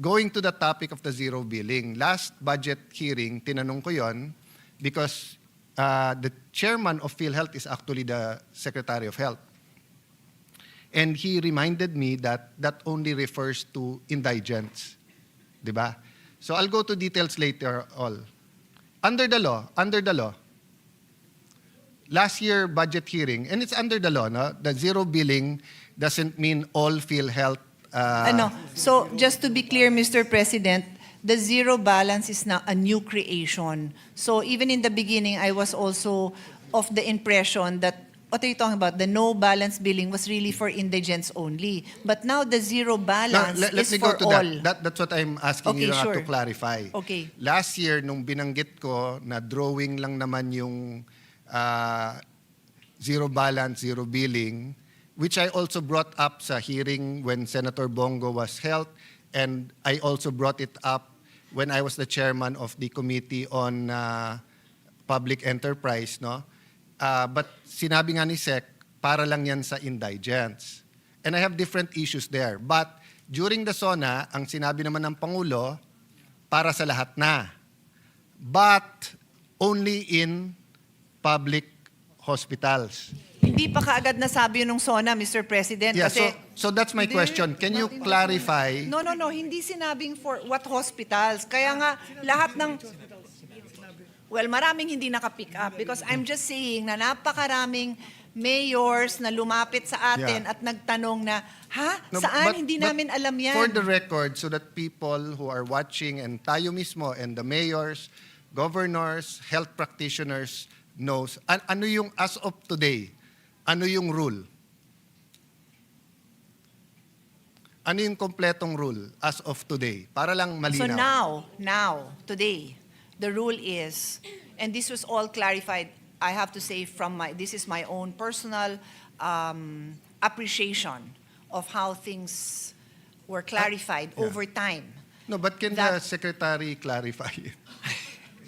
going to the topic of the zero billing, last budget hearing, tinanong ko yon because the chairman of PhilHealth is actually the Secretary of Health. And he reminded me that that only refers to indigents. Diba? So I'll go to details later all. Under the law, last year budget hearing, and it's under the law, no? The zero billing doesn't mean all PhilHealth. So just to be clear, Mr. President, the zero balance is now a new creation. So even in the beginning, I was also of the impression that what are you talking about? The no balance billing was really for indigents only. But now the zero balance let is me for go to all. That's what I'm asking Okay, you sure. to clarify. Okay. Last year, nung binanggit ko na drawing lang naman yung zero balance, zero billing, which I also brought up sa hearing when Senator Bongo was held, and I also brought it up when I was the chairman of the Committee on Public Enterprise, no? But sinabi nga ni Sec, para lang yan sa indigents. And I have different issues there. But during the SONA, ang sinabi naman ng Pangulo, para sa lahat na. But only in public hospitals. Hindi pa kaagad nasabi yun ng SONA, Mr. President. Yeah, kasi so that's my question. Can you clarify? No, hindi sinabing for what hospitals. Kaya nga, lahat ng... Well, maraming hindi naka-pick up because I'm just saying na napakaraming mayors na lumapit sa atin at nagtanong na, No, saan? but Hindi namin alam yan. For the record, so that people who are watching and tayo mismo and the mayors, governors, health practitioners knows, ano yung as of today, ano yung rule? Ano yung kompletong rule as of today? Para lang malinaw. So now, today, the rule is, and this was all clarified, I have to say this is my own personal appreciation of how things were clarified over time. No, but can the secretary clarify it?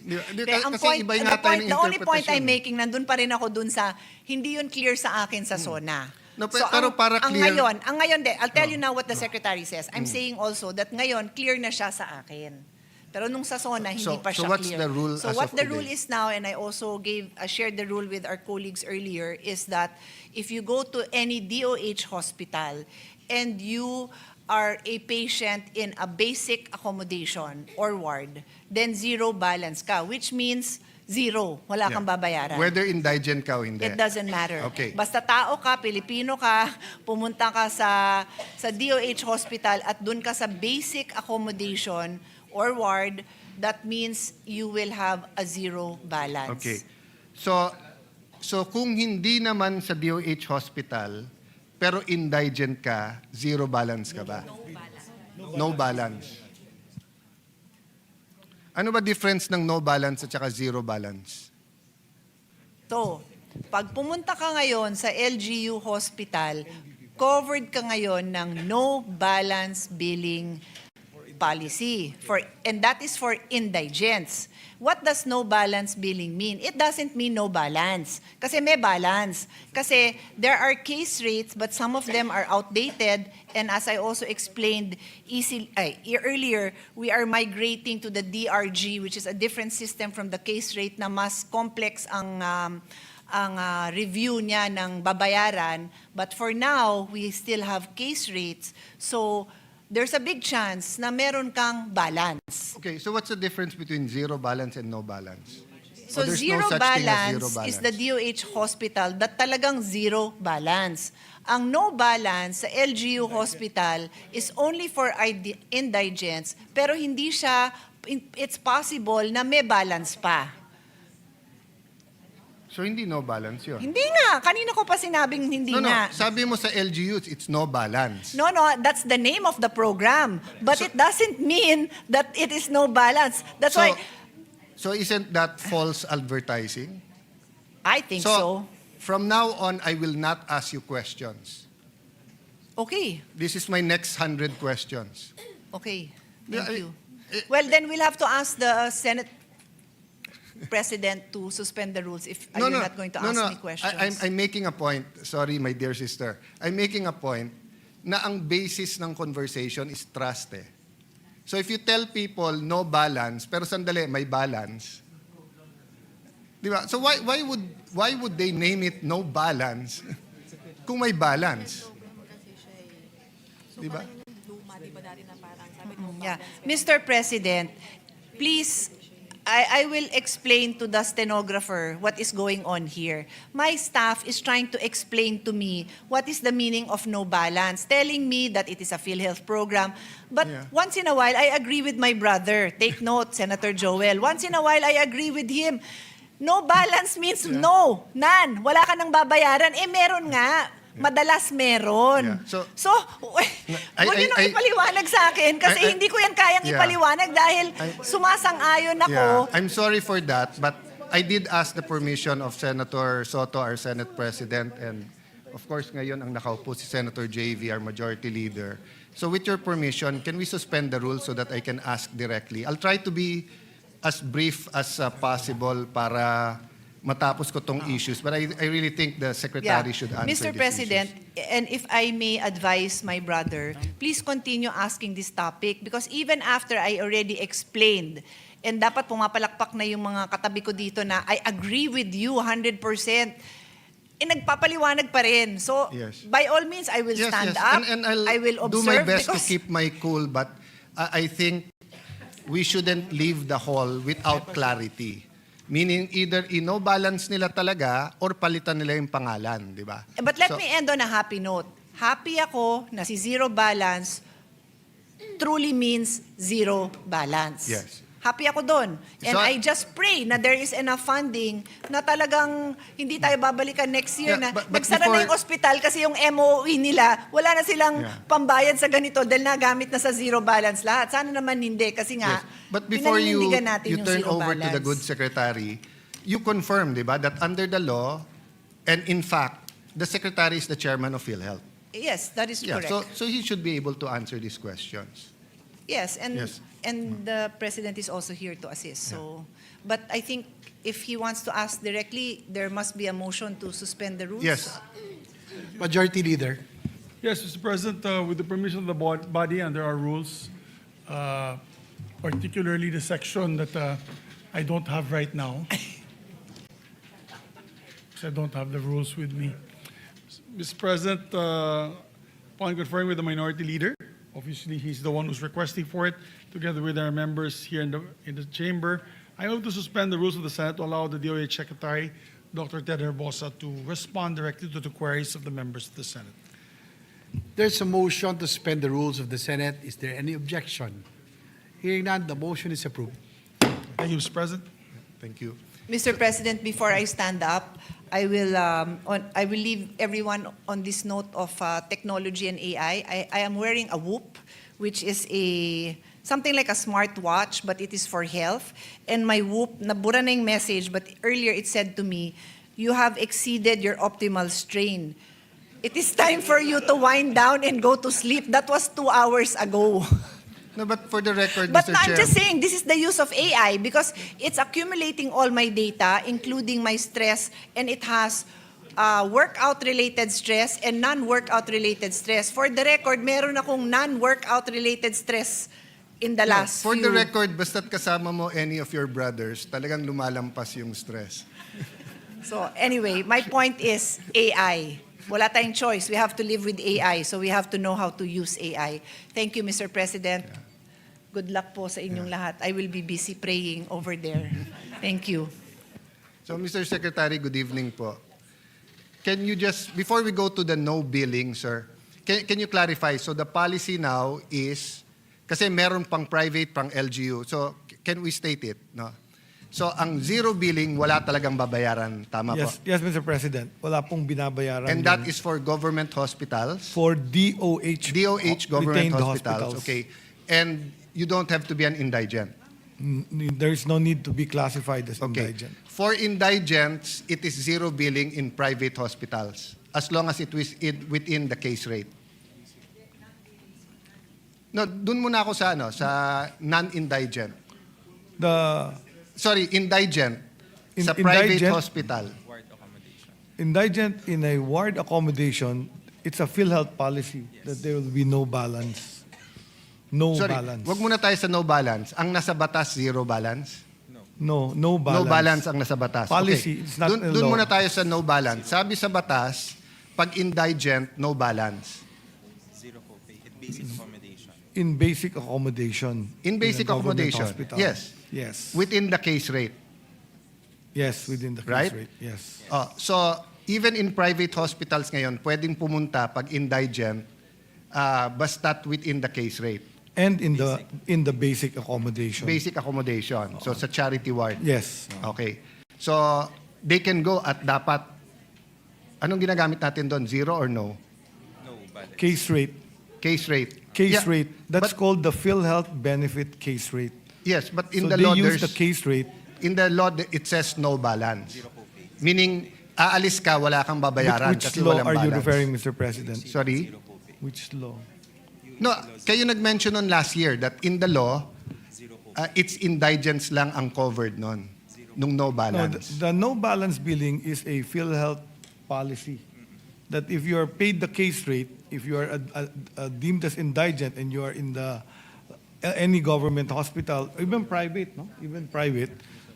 The only point I'm making, nandun pa rin ako dun sa, hindi yun clear sa akin sa SONA. No, pero para clear. Ang ngayon, I'll tell you now what the secretary says. I'm saying also that ngayon, clear na siya sa akin. Pero nung sa SONA, hindi pa siya so what's clear. the rule So as what of the today? rule is now, and I also shared the rule with our colleagues earlier, is that if you go to any DOH hospital and you are a patient in a basic accommodation or ward, then zero balance ka, which means zero. Wala kang babayaran. Whether indigent ka o hindi. It doesn't matter. Okay. Basta tao ka, Pilipino ka, pumunta ka sa DOH hospital at dun ka sa basic accommodation or ward, that means you will have a zero balance. Okay. So kung hindi naman sa DOH hospital, pero indigent ka, zero balance ka ba? No balance. Ano ba difference ng no balance at saka zero balance? So, pag pumunta ka ngayon sa LGU hospital, covered ka ngayon ng no balance billing policy, and that is for indigents. What does no balance billing mean? It doesn't mean no balance. Kasi may balance. Kasi there are case rates, but some of them are outdated. And as I also explained earlier, we are migrating to the DRG, which is a different system from the case rate na mas complex ang review niya ng babayaran. But for now, we still have case rates. So there's a big chance na meron kang balance. Okay, so what's the difference between zero balance and no balance? So there's zero no such thing as zero balance is balance? the DOH hospital that talagang zero balance. Ang no balance sa LGU hospital is only for indigents, pero hindi siya, it's possible na may balance pa. So hindi no balance yun? Hindi nga. Kanina ko pa sinabing hindi nga. Sabi mo sa LGUs, it's no balance. No, that's the name of the program. But it doesn't mean that it is no balance. That's why So isn't that false advertising? I think so. From now on, I will not ask you questions. Okay. This is my next 100 questions. Okay. Yeah, Thank you. Well, then we'll have to ask the Senate President to suspend the rules if you're not going to ask me questions. I'm making a point. Sorry, my dear sister. I'm making a point na ang basis ng conversation is trust eh. So if you tell people no balance, pero sandali, may balance. Di ba? So why would they name it no balance kung may balance? Di ba? Yeah. Mr. President, please, I will explain to the stenographer what is going on here. My staff is trying to explain to me what is the meaning of no balance, telling me that it is a PhilHealth program. But Yeah. once in a while, I agree with my brother. Take note, Senator Joel. Once in a while, I agree with him. No balance means no, none. Wala ka nang babayaran. Eh, meron nga. Madalas meron. Yeah. So, huwag niyo nang ipaliwanag sa akin kasi hindi ko yan kayang Yeah. ipaliwanag dahil sumasang-ayon ako. Yeah, I'm sorry for that, but I did ask the permission of Senator Soto, our Senate President, and of course ngayon ang nakaupo si Senator JV, our Majority Leader. So with your permission, can we suspend the rules so that I can ask directly? I'll try to be as brief as possible para matapos ko tong issues, but I really think the Secretary should answer Mr. these President, issues. and if I may advise my brother, please continue asking this topic because even after I already explained, and dapat pumapalakpak na yung mga katabi ko dito na I agree with you 100%, eh nagpapaliwanag pa rin. So, Yes. by all means, I will stand up, And I'll I will observe do my best to because keep my cool, but I think we shouldn't leave the hall without clarity. Meaning either no balance nila talaga or palitan nila yung pangalan, di ba? But let So, me end on a happy note. Happy ako na si zero balance truly means zero balance. Yes. Happy ako doon. And So, I just pray na there is enough funding na talagang hindi tayo babalikan next year Yeah, na but nagsara na yung before- ospital kasi yung MOE nila, wala na silang Yeah. pambayad sa ganito dahil nagamit na sa zero balance lahat. Sana naman hindi kasi nga, yes. But before you pinaninindigan natin yung turn zero over to the balance. good secretary, you confirm, di ba, that under the law, and in fact, the secretary is the chairman of PhilHealth. Yes, that is Yeah, correct. so he should be able to answer these questions. Yes, and Yes. and the president is also here to assist. So, but I think if he wants to ask directly, there must be a motion to suspend the rules. Yes. Majority Leader. Yes, Mr. President, with the permission of the body under our rules, particularly the section that I don't have right now, because I don't have the rules with me. Mr. President, upon conferring with the Minority Leader, obviously he's the one who's requesting for it, together with our members here in the chamber, I move to suspend the rules of the Senate to allow the DOH Secretary, Dr. Ted Herbosa, to respond directly to the queries of the members of the Senate. There's a motion to suspend the rules of the Senate. Is there any objection? Hearing none, the motion is approved. Thank you, Mr. President. Thank you. Mr. President, before I stand up, I will leave everyone on this note of technology and AI. I am wearing a Whoop, which is something like a smartwatch, but it is for health. And my Whoop, nabura na yung message, but earlier it said to me, you have exceeded your optimal strain. It is time for you to wind down and go to sleep. That was 2 hours ago. No, but for the record, But Mr. I'm Chair, just saying, this is the use of AI because it's accumulating all my data, including my stress, and it has workout-related stress and non-workout-related stress. For the record, meron akong non-workout-related stress in the last for few... the record, basta't kasama mo any of your brothers, talagang lumalampas yung stress. So anyway, my point is AI. Wala tayong choice. We have to live with AI, so we have to know how to use AI. Thank you, Mr. President. Good luck po sa inyong lahat. I will be busy praying over there. Thank you. So, Mr. Secretary, good evening po. Can you just, before we go to the no billing, sir, can you clarify? So the policy now is, kasi meron pang private, pang LGU. So can we state it? No? So ang zero billing, wala talagang babayaran. Tama po? Yes, Mr. President. Wala pong binabayaran. And that is for government hospitals? for DOH. DOH government retained hospitals. Okay. And you don't have to be an indigent. There is no need to be classified as Okay. indigent. For indigents, it is zero billing in private hospitals as long as it was within the case rate. No, dun muna ako sa sa non-indigent. Sorry, indigent sa private Indigent- hospital. Indigent in a ward accommodation, it's a PhilHealth policy that there will be no balance. no Sorry, balance. wag muna tayo sa no balance. Ang nasa batas, zero balance? No balance. No balance ang nasa batas. Policy, Okay. it's not a Dun law. muna tayo sa no balance. Sabi sa batas, pag indigent, no balance. Zero copay at basic accommodation. In basic accommodation. In basic a government accommodation, hospital. yes. Yes. Within the case rate. Yes, within the case Right? rate. Yes. So, even in private hospitals ngayon, pwedeng pumunta pag indigent, basta't within the case rate. And in the basic accommodation. Basic accommodation. So, sa charity ward. Yes. Okay. So, they can go at dapat, anong ginagamit natin doon? Zero or no? No balance. Case rate. Case rate. Case Yeah, rate. That's but- called the PhilHealth benefit case rate. Yes, but in So the they law, use there's, the case rate. in the law, it says no balance. Meaning, aalis ka, wala kang babayaran Which kasi law walang are you balance. referring, Mr. President? Sorry? Which law? No, kayo nag-mention on last year that in the law, it's indigents lang ang covered nun, nung no No, balance. the no balance billing is a PhilHealth policy. That if you are paid the case rate, if you are deemed as indigent and you are in any government hospital, even private, even private,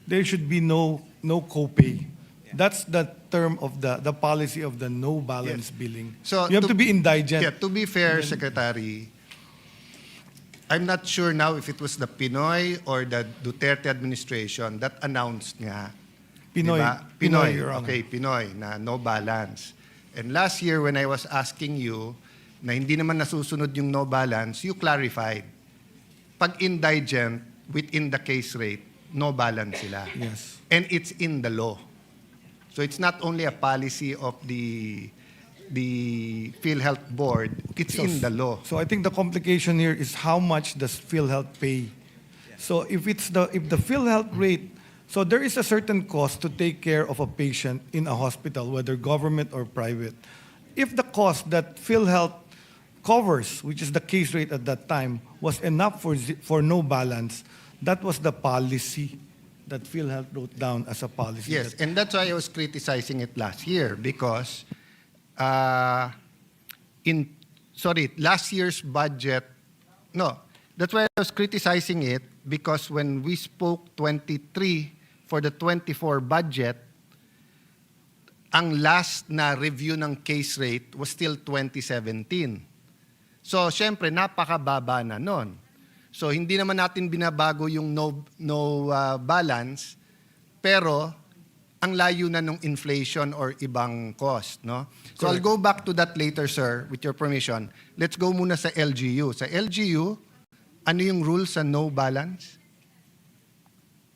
there should be no copay. That's the term of the policy of the no balance billing. So You have to be indigent. Yeah, to be fair, Secretary, I'm not sure now if it was the Pinoy or the Duterte administration that announced nga. Pinoy. Diba? Pinoy, Your Honor. Okay, Pinoy, na no balance. And last year when I was asking you na hindi naman nasusunod yung no balance, you clarified. Pag indigent, within the case rate, no balance sila. Yes. And it's in the law. So it's not only a policy of the PhilHealth Board, it's in the law. So I think the complication here is how much does PhilHealth pay? So if the PhilHealth rate, so there is a certain cost to take care of a patient in a hospital, whether government or private. If the cost that PhilHealth covers, which is the case rate at that time, was enough for no balance, that was the policy that PhilHealth wrote down as a policy. Yes, that- and that's why I was criticizing it last year because last year's budget, no, that's why I was criticizing it because when we spoke 23 for the 24 budget, ang last na review ng case rate was still 2017. So, syempre, napakababa na nun. So, hindi naman natin binabago yung no balance, pero ang layo na ng inflation or ibang cost, no? So, I'll go back to that later, sir, with your permission. Let's go muna sa LGU. Sa LGU, ano yung rule sa no balance?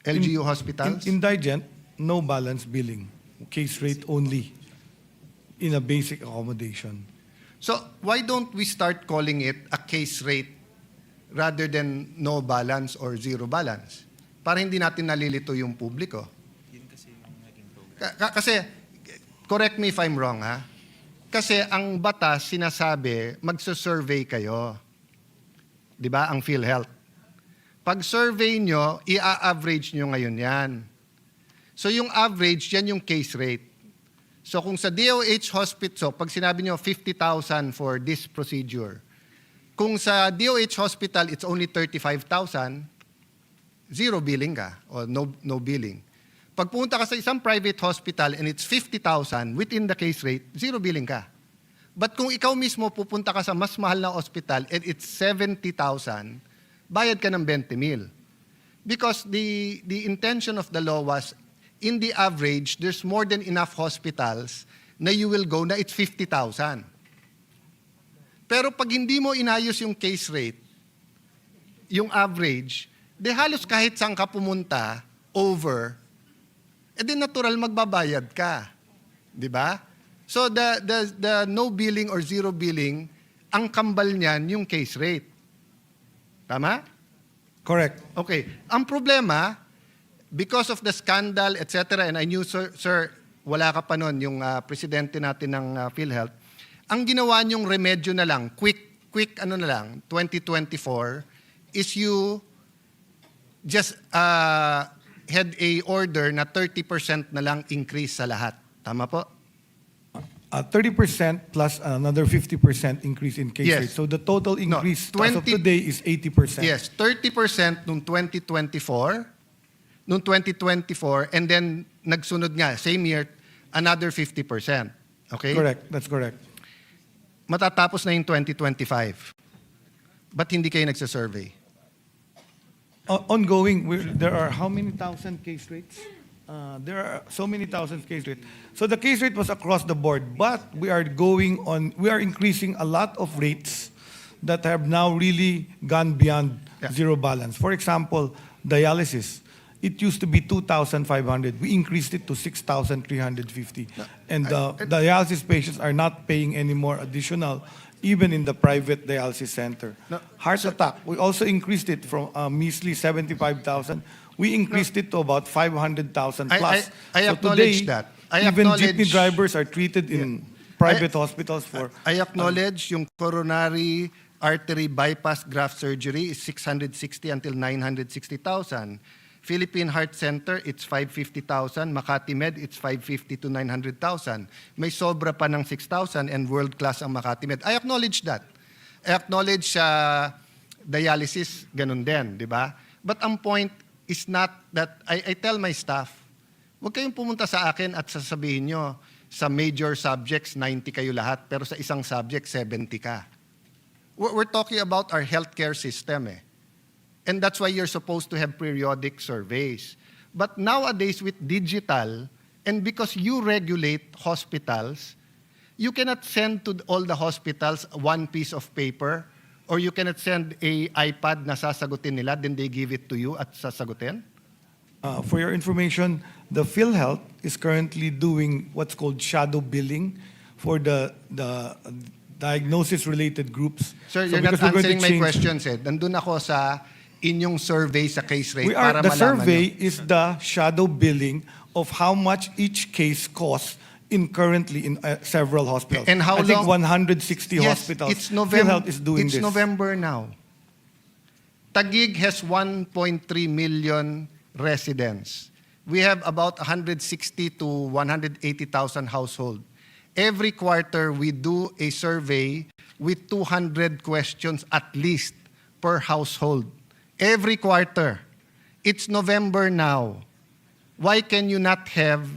LGU hospitals? Indigent, no balance billing, case rate only in a basic accommodation. So, why don't we start calling it a case rate rather than no balance or zero balance? Para hindi natin nalilito yung publiko. Kasi, correct me if I'm wrong, ha? Kasi ang batas sinasabi, magsa-survey kayo. Di ba? Ang PhilHealth. Pag survey nyo, i-average nyo ngayon yan. So yung average, yan yung case rate. So kung sa DOH hospital, pag sinabi nyo 50,000 for this procedure, kung sa DOH hospital, it's only 35,000, zero billing ka o no billing. Pag pumunta ka sa isang private hospital and it's 50,000 within the case rate, zero billing ka. But kung ikaw mismo pupunta ka sa mas mahal na hospital and it's 70,000, bayad ka ng 20,000. Because the intention of the law was, in the average, there's more than enough hospitals na you will go na it's 50,000. Pero pag hindi mo inayos yung case rate, yung average, de halos kahit saan ka pumunta, over, edi natural magbabayad ka. Di ba? So the no billing or zero billing, ang kambal niyan yung case rate. Tama? Correct. Okay. Ang problema, because of the scandal, etc., and I knew, sir, wala ka pa nun, yung presidente natin ng PhilHealth, ang ginawa niyong remedyo na lang, quick 2024, is you just had a order na 30% na lang increase sa lahat. Tama po? 30% plus another 50% increase in case Yes. rate. So the total No, increase as of 20 today is 80%. Yes, 30% noong 2024, and then nagsunod nga, same year, another 50%. Okay? Correct. That's correct. Matatapos na yung 2025. Ba't hindi kayo nagsasurvey? Ongoing, there are how many thousand case rates? There are so many thousand case rates. So the case rate was across the board, but we are increasing a lot of rates that have now really gone beyond Yeah. zero balance. For example, dialysis. It used to be 2,500. We increased it to 6,350. And dialysis patients are not paying any more additional, even in the private dialysis center. No, Heart attack, we also increased it from a measly 75,000. We increased it to about 500,000 plus. I So acknowledge today, that. I even acknowledge- jeepney drivers are treated in private hospitals for. I acknowledge yung coronary artery bypass graft surgery is 660 until 960,000. Philippine Heart Center, it's 550,000. Makati Med, it's 550 to 900,000. May sobra pa ng 6,000 and world-class ang Makati Med. I acknowledge that. I acknowledge dialysis, ganun din, di ba? But ang point is not that, I tell my staff, huwag kayong pumunta sa akin at sasabihin nyo, sa major subjects, 90 kayo lahat, pero sa isang subject, 70 ka. We're talking about our healthcare system eh. And that's why you're supposed to have periodic surveys. But nowadays with digital, and because you regulate hospitals, you cannot send to all the hospitals one piece of paper, or you cannot send a iPad na sasagutin nila, then they give it to you at sasagutin? For your information, the PhilHealth is currently doing what's called shadow billing for the diagnosis-related groups. Sir, So you're not because we're going to answering my change- questions eh. Nandun ako sa inyong survey sa case rate We are, para the malaman survey nyo. is the shadow billing of how much each case costs currently in several hospitals. And how I think long- 160 Yes, hospitals. it's November. PhilHealth is doing It's this. November now. Taguig has 1.3 million residents. We have about 160 to 180,000 households. Every quarter, we do a survey with 200 questions at least per household. Every quarter. It's November now. Why can you not have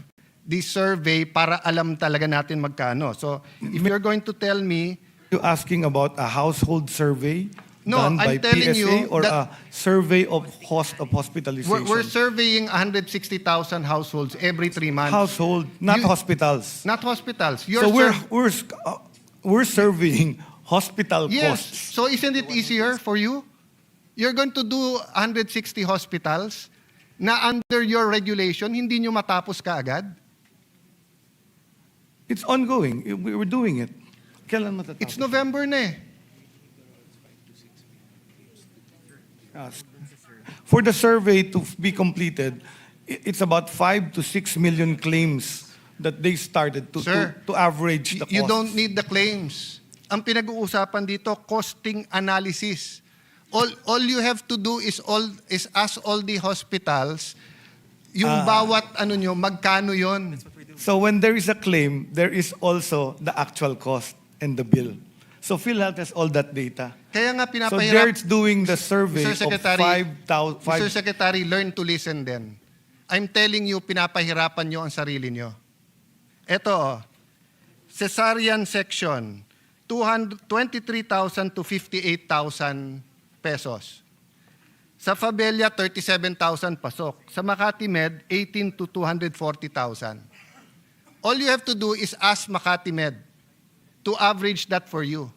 this survey para alam talaga natin magkano? So, if you're going to tell me, You asking about a household survey No, done I'm by telling PSA you or that- a survey of hospitalization? we're surveying 160,000 households every 3 months. Household, not You- hospitals. Not hospitals. You're So sur- we're surveying hospital Yes. costs. So isn't it easier for you? You're going to do 160 hospitals na under your regulation, hindi nyo matapos kaagad? It's ongoing. We're doing it. Kailan matatapos? It's November na eh. Yes. For the survey to be completed, it's about 5 to 6 million claims that they started Sir, to average the cost. You don't need the claims. Ang pinag-uusapan dito, costing analysis. All you have to do is ask all the hospitals yung bawat ano nyo, magkano yon. So when there is a claim, there is also the actual cost and the bill. So PhilHealth has all that data. Kaya nga So pinapahirap. they're doing the survey Mr. of Secretary, 5,000. Mr. Secretary, learn to listen din. I'm telling you, pinapahirapan nyo ang sarili nyo. Ito, cesarean section, 23,000 to 58,000 pesos. Sa Fabella, 37,000 pasok. Sa Makati Med, 18 to 240,000. All you have to do is ask Makati Med to average that for you.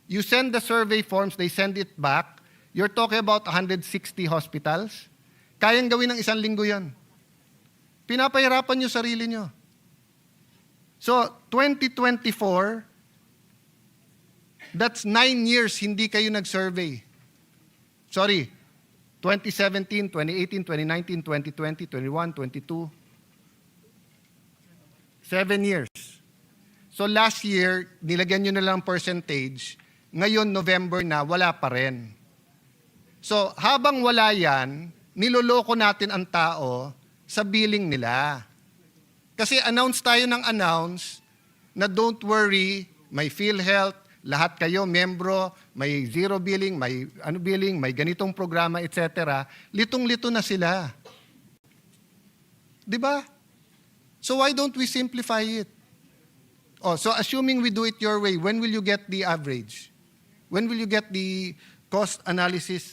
You send the survey forms, they send it back. You're talking about 160 hospitals. Kayang gawin ng 1 linggo yan. Pinapahirapan nyo sarili nyo. So, 2024, that's 9 years hindi kayo nag-survey. Sorry, 2017, 2018, 2019, 2020, 21, 22. 7 years. So last year, nilagyan nyo na lang percentage. Ngayon, November na, wala pa rin. So habang wala yan, niloloko natin ang tao sa billing nila. Kasi announce tayo ng announce na don't worry, may PhilHealth, lahat kayo, membro, may zero billing, may billing, may ganitong programa, etc. Litong-lito na sila. Di ba? So why don't we simplify it? Oh, so assuming we do it your way, when will you get the average? When will you get the cost analysis?